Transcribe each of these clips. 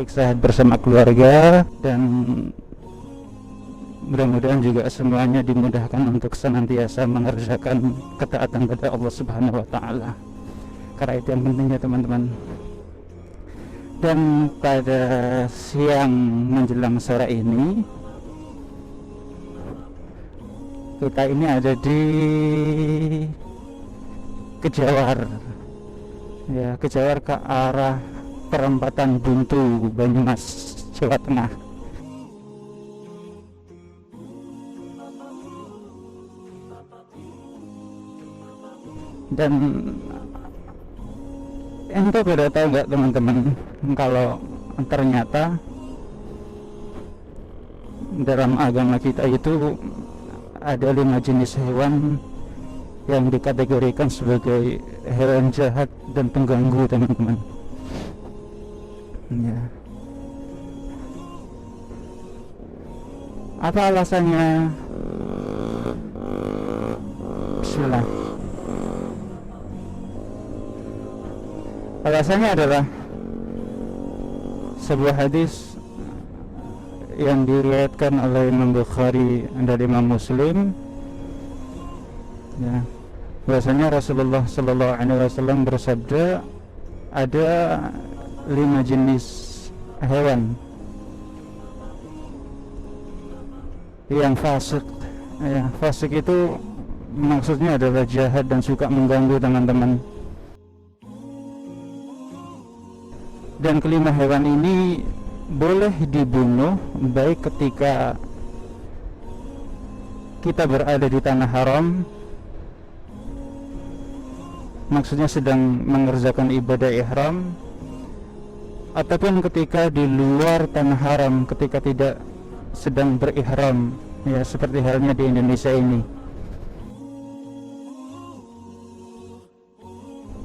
baik, sehat bersama keluarga, dan mudah-mudahan juga semuanya dimudahkan untuk senantiasa mengerjakan ketaatan kepada Allah Subhanahu wa taala. Karena itu yang pentingnya, teman-teman. Dan pada siang menjelang sore ini, kita ini ada di Kejawar, ya, Kejawar ke arah perempatan Buntu, Banyumas, Jawa Tengah. Dan ente pada tahu nggak, teman-teman, kalau ternyata dalam agama kita itu ada 5 jenis hewan yang dikategorikan sebagai hewan jahat dan pengganggu, teman-teman. Ya. Apa alasannya? Bismillah. Alasannya adalah sebuah hadis yang diriwayatkan oleh Imam Bukhari dan Imam Muslim, ya, bahwasanya Rasulullah Sallallahu Alaihi Wasallam bersabda, ada 5 jenis hewan yang fasik. Ya, fasik itu maksudnya adalah jahat dan suka mengganggu, teman-teman. Dan kelima hewan ini boleh dibunuh baik ketika kita berada di tanah haram, maksudnya sedang mengerjakan ibadah ihram, ataupun ketika di luar tanah haram, ketika tidak sedang berihram, ya, seperti halnya di Indonesia ini.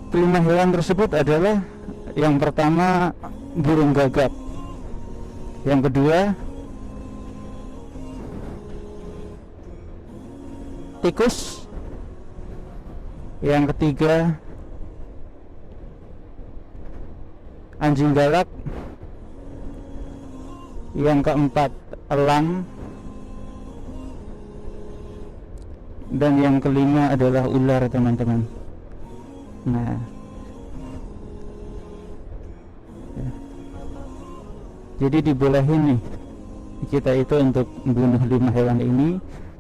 Kelima hewan tersebut adalah, yang pertama, burung gagak. Yang kedua, tikus. Yang ketiga, anjing galak. Yang keempat, elang. Dan yang kelima adalah ular, teman-teman. Nah, ya. Jadi dibolehin nih kita itu untuk membunuh 5 hewan ini,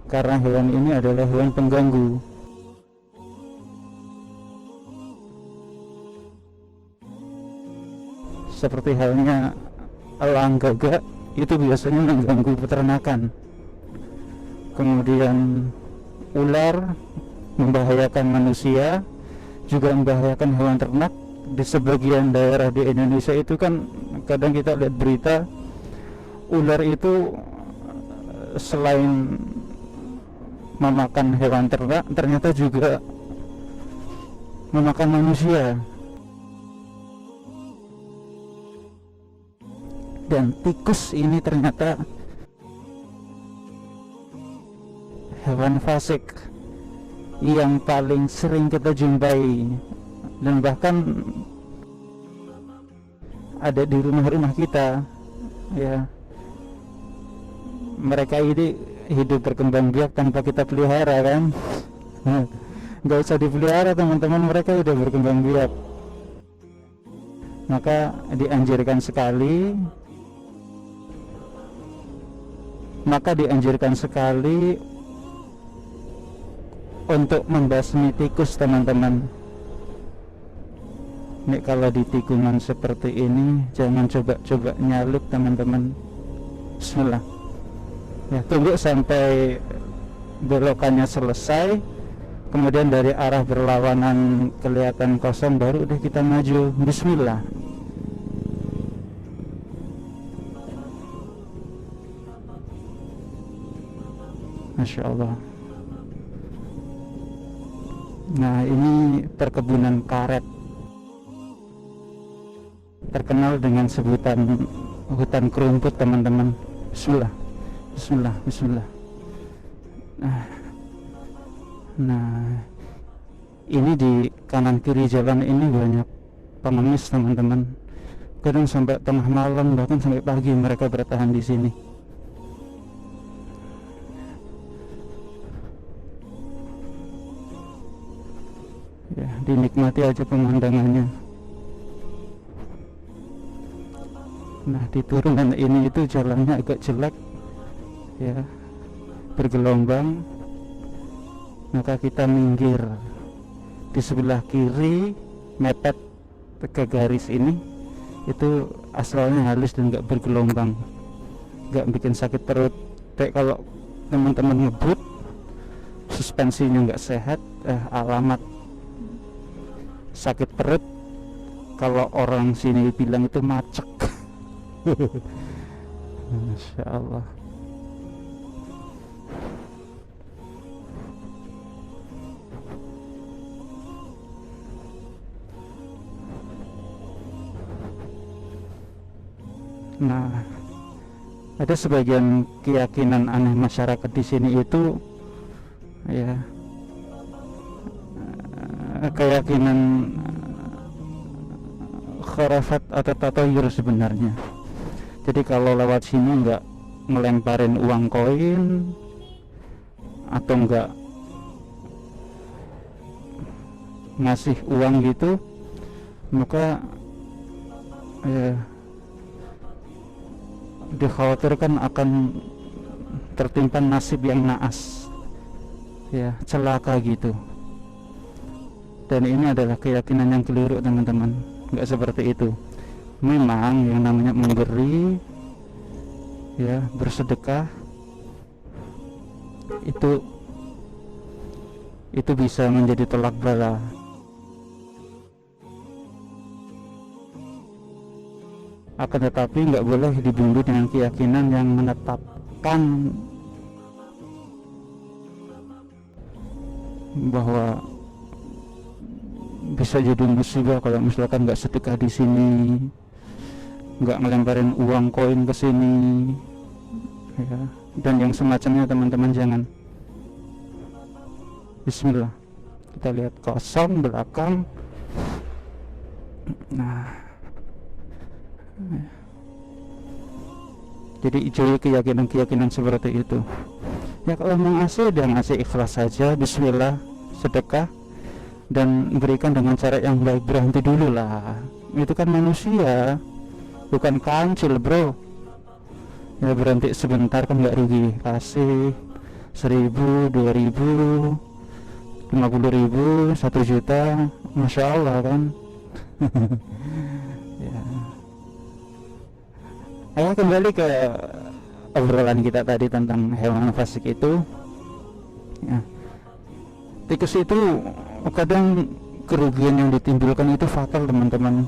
karena hewan ini adalah hewan pengganggu. Seperti halnya elang gagak, itu biasanya mengganggu peternakan. Kemudian ular membahayakan manusia, juga membahayakan hewan ternak. Di sebagian daerah di Indonesia itu kan kadang kita lihat berita, ular itu selain memakan hewan ternak, ternyata juga memakan manusia. Dan tikus ini ternyata hewan fasik yang paling sering kita jumpai, dan bahkan ada di rumah-rumah kita, ya. Mereka ini hidup berkembang biak tanpa kita pelihara, kan. Gak usah dipelihara, teman-teman, mereka udah berkembang biak. Maka dianjurkan sekali untuk membasmi tikus, teman-teman. Nih, kalau di tikungan seperti ini jangan coba-coba nyalip, teman-teman. Bismillah. Ya, tunggu sampai belokannya selesai, kemudian dari arah berlawanan kelihatan kosong, baru udah kita maju. Bismillah. Masya Allah. Nah, ini perkebunan karet, terkenal dengan sebutan hutan kerumput, teman-teman. Bismillah, bismillah, bismillah. Nah, ini di kanan kiri jalan ini banyak pengemis, teman-teman. kadang sampai tengah malam, bahkan sampai pagi mereka bertahan di sini. Ya, dinikmati aja pemandangannya. Nah, di turunan ini itu jalannya agak jelek, ya, bergelombang. Maka kita minggir di sebelah kiri, mepet ke garis ini. Itu asalnya halus dan gak bergelombang, gak bikin sakit perut. Kayak kalau teman-teman ngebut, suspensinya gak sehat, alamat sakit perut. Kalau orang sini bilang itu macek. Masya Allah. Nah, ada sebagian keyakinan aneh masyarakat di sini itu, ya, keyakinan khurafat atau tatayur sebenarnya. Jadi kalau lewat sini nggak ngelemparin uang koin atau nggak ngasih uang gitu, maka ya, dikhawatirkan akan tertimpa nasib yang naas, ya, celaka gitu. Dan ini adalah keyakinan yang keliru, teman-teman. Nggak seperti itu. Memang yang namanya memberi, ya, bersedekah itu bisa menjadi tolak bala. Akan tetapi nggak boleh dibimbing dengan keyakinan yang menetapkan bahwa bisa jadi musibah kalau misalkan nggak sedekah di sini, nggak ngelemparin uang koin ke sini, ya, dan yang semacamnya, teman-teman. Jangan. Bismillah, kita lihat kosong belakang. Nah, jadi jauhi keyakinan-keyakinan seperti itu. Ya, kalau mau ngasih, dan ngasih ikhlas saja, bismillah, sedekah, dan berikan dengan cara yang baik. Berhenti dulu lah, itu kan manusia, bukan kancil, bro. Ya, berhenti sebentar kan nggak rugi. Kasih 1.000, 2.000, 50.000, 1 juta, Masya Allah kan. Ya. Ayo kembali ke obrolan kita tadi tentang hewan fasik itu, ya. Tikus itu kadang kerugian yang ditimbulkan itu fatal, teman-teman.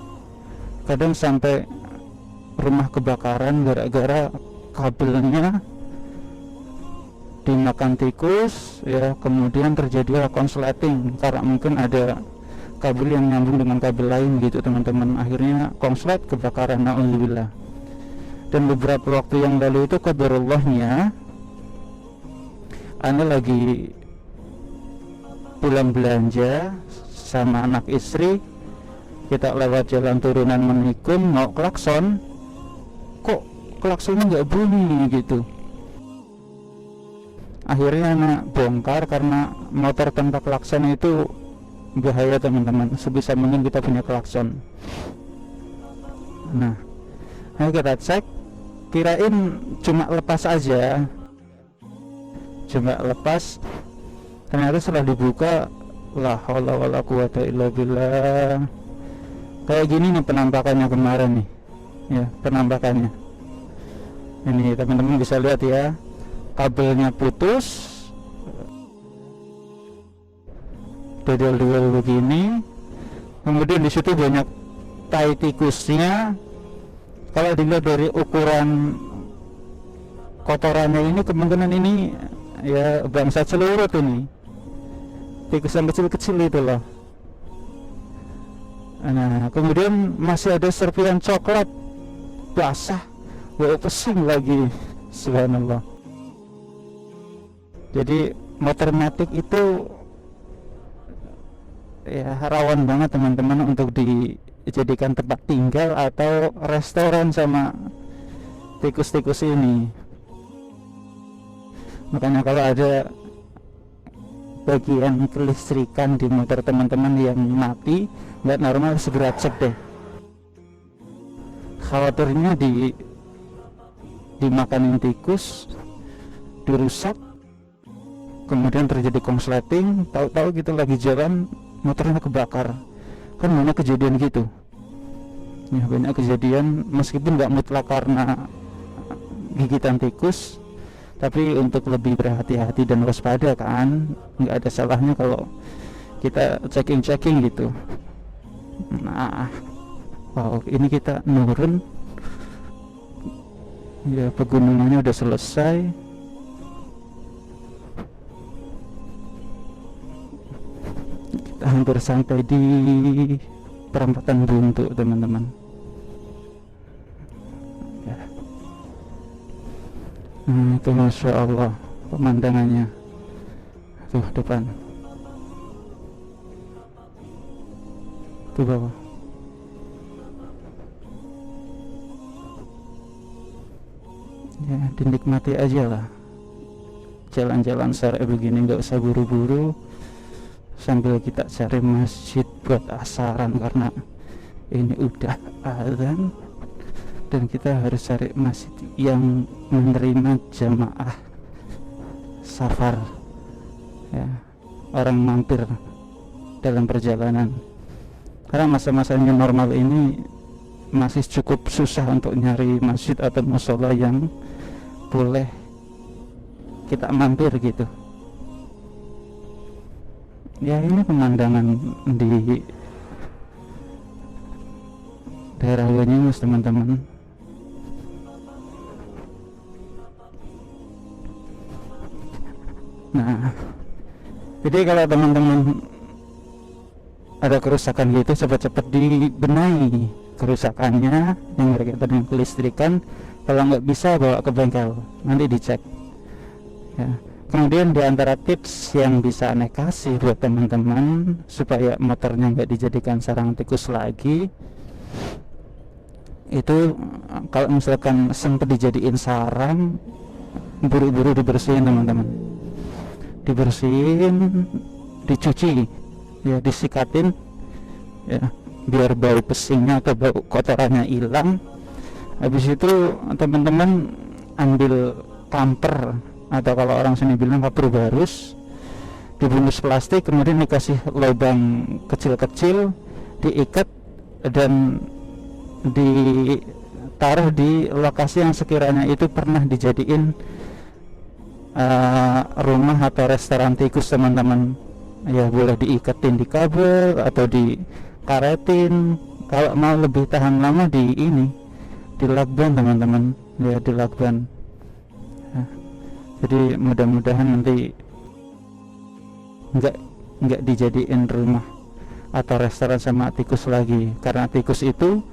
Kadang sampai rumah kebakaran gara-gara kabelnya dimakan tikus, ya, kemudian terjadi konsleting karena mungkin ada kabel yang nyambung dengan kabel lain gitu, teman-teman. Akhirnya konslet, kebakaran, na'udzubillah. Dan beberapa waktu yang lalu itu qadarullahnya, ana lagi pulang belanja sama anak istri, kita lewat jalan turunan menikung, mau klakson, kok klaksonnya nggak bunyi gitu. Akhirnya anak bongkar karena motor tanpa klakson itu bahaya, teman-teman. Sebisa mungkin kita punya klakson. Nah, ayo kita cek. Kirain cuma lepas aja, cuma lepas. Ternyata setelah dibuka, la haula wala quwata illa billah. Kayak gini nih penampakannya kemarin nih, ya, penampakannya. Ini teman-teman bisa lihat ya, kabelnya putus, dodol-dodol begini. Kemudian di situ banyak tai tikusnya. Kalau dilihat dari ukuran kotorannya ini, kemungkinan ini, ya, bangsa celurut ini, tikus yang kecil-kecil itu loh. Nah, kemudian masih ada serpihan coklat basah, wah, pesing lagi, subhanallah. Jadi motor matic itu, ya, rawan banget, teman-teman, untuk dijadikan tempat tinggal atau restoran sama tikus-tikus ini. Makanya kalau ada bagian kelistrikan di motor teman-teman yang mati nggak normal, segera cek deh. Khawatirnya dimakanin tikus, dirusak, kemudian terjadi konsleting, tahu-tahu gitu lagi jalan motornya kebakar. Kan banyak kejadian gitu ya, banyak kejadian, meskipun nggak mutlak karena gigitan tikus, tapi untuk lebih berhati-hati dan waspada kan, nggak ada salahnya kalau kita checking gitu. Nah, wow, ini kita nurun ya, pegunungannya udah selesai. Kita hampir sampai di perempatan buntu teman-teman ya. Itu Masya Allah pemandangannya tuh, depan tuh, bawah. Ya dinikmati aja lah jalan-jalan sore begini, nggak usah buru-buru, sambil kita cari masjid buat asaran karena ini udah azan dan kita harus cari masjid yang menerima jamaah safar ya, orang mampir dalam perjalanan, karena masa-masa new normal ini masih cukup susah untuk nyari masjid atau musola yang boleh kita mampir gitu ya. Ini pemandangan di daerah Banyumas teman-teman. Nah, jadi kalau teman-teman ada kerusakan gitu, cepat-cepat dibenahi kerusakannya yang berkaitan dengan kelistrikan. Kalau nggak bisa, bawa ke bengkel, nanti dicek ya. Kemudian diantara tips yang bisa Anda kasih buat teman-teman supaya motornya nggak dijadikan sarang tikus lagi, itu kalau misalkan sempat dijadiin sarang, buru-buru dibersihin teman-teman, dibersihin, dicuci ya, disikatin ya, biar bau pesingnya atau bau kotorannya hilang. Habis itu teman-teman ambil kamper atau kalau orang sini bilang kapur barus, dibungkus plastik, kemudian dikasih lubang kecil-kecil, diikat dan ditaruh di lokasi yang sekiranya itu pernah dijadiin rumah atau restoran tikus teman-teman ya. Boleh diikatin di kabel atau dikaretin, kalau mau lebih tahan lama di lakban teman-teman ya, di lakban ya. Jadi mudah-mudahan nanti nggak dijadiin rumah atau restoran sama tikus lagi, karena tikus itu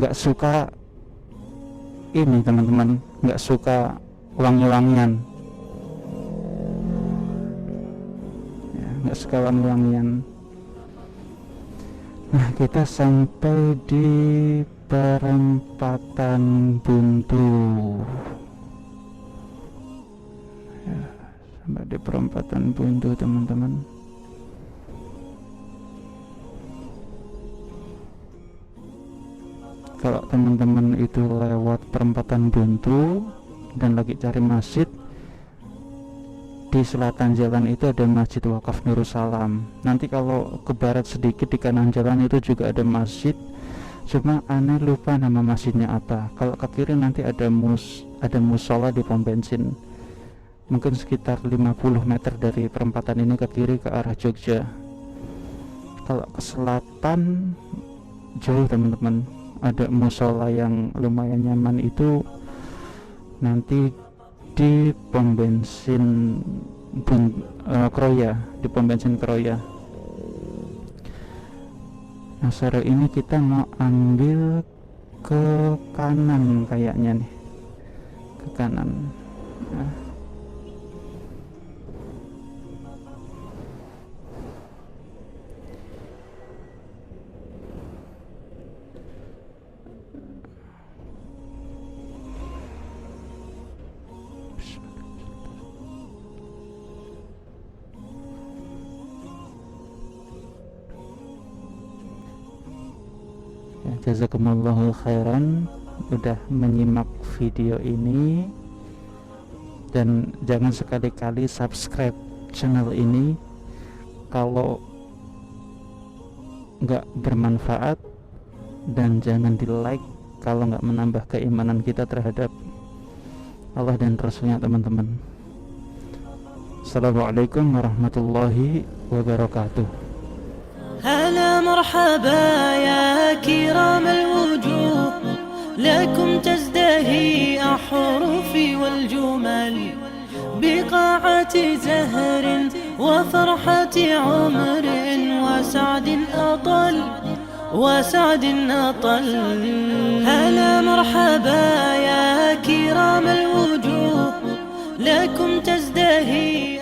nggak suka ini teman-teman, nggak suka wangi-wangian ya, nggak suka wangi-wangian. Nah, kita sampai di perempatan buntu ya, sampai di perempatan buntu teman-teman. Kalau teman-teman itu lewat perempatan buntu dan lagi cari masjid, di selatan jalan itu ada Masjid Wakaf Nurussalam. Nanti kalau ke barat sedikit di kanan jalan itu juga ada masjid, cuma aneh lupa nama masjidnya apa. Kalau ke kiri nanti ada musola di pom bensin, mungkin sekitar 50 meter dari perempatan ini ke kiri ke arah Jogja. Kalau ke selatan jauh teman-teman, ada musola yang lumayan nyaman itu nanti di pom bensin Kroya, di pom bensin Kroya. Nah, sore ini kita mau ambil ke kanan kayaknya nih, ke kanan. Nah, Jazakumullahu khairan udah menyimak video ini, dan jangan sekali-kali subscribe channel ini kalau nggak bermanfaat, dan jangan di like kalau nggak menambah keimanan kita terhadap Allah dan Rasulnya teman-teman. Assalamualaikum warahmatullahi wabarakatuh. هلا مرحبا يا كرام الوجوه، لكم تزدهي أحرفي والجمل بقاعة زهر وفرحة عمر وسعد أطل. هلا مرحبا يا كرام الوجوه، لكم تزدهي